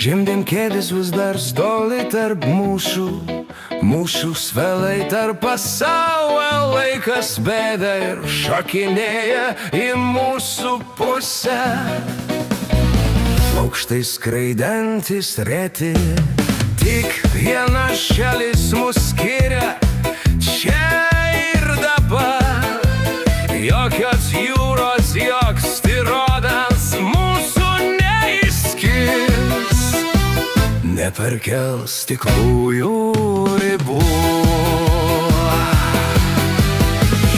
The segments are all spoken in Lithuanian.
Šiandien kėdės vis dar stovi tarp mūsų svelai tarp pasaulio, laikas bėda ir šokinėja į mūsų pusę. Aukštai skraidantis reti, tik viena šalis mus skiria, čia ir dabar. Jokios jūros, joks tirodas mūsų neišskirs, neperkels tikrųjų ribų.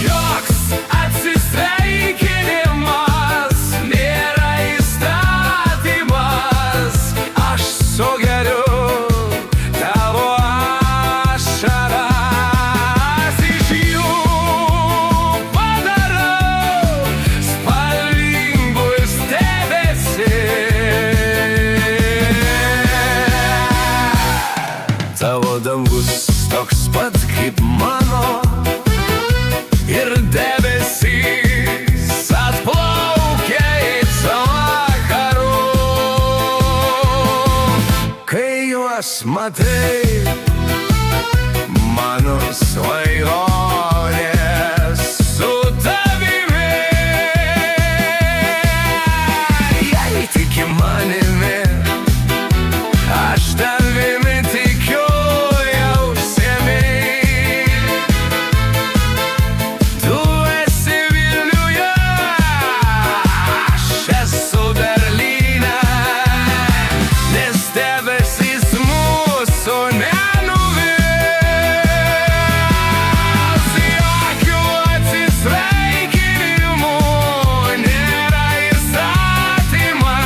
Joks atsisveikinimas nėra įstatymas, aš sugeriu tavo ašaras, iš jų padarau spalvingus debesis. Tavo dangus toks pat kaip mano, ir debesys atplaukia it vakarų. Kai juos matai, mano svajonės su tavimi. Jei tiki manimi, aš tavimi tikiu jau seniai. Tu esi Vilniuje, aš esu Berlyne, nes debesys mūsų nenuvils. Jokių atsisveikinimų nėra įstatymas,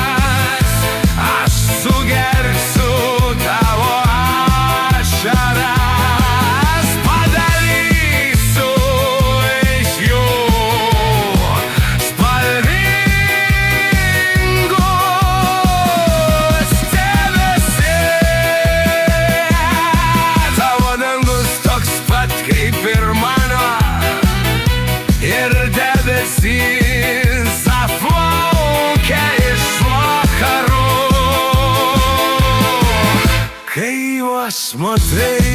aš sugersiu tavo ašaras, padarysiu iš jų spalvingus debesis. Tavo dangus toks pat kaip ir mano, ir debesys atplaukia iš vakarų. Kai juos matai,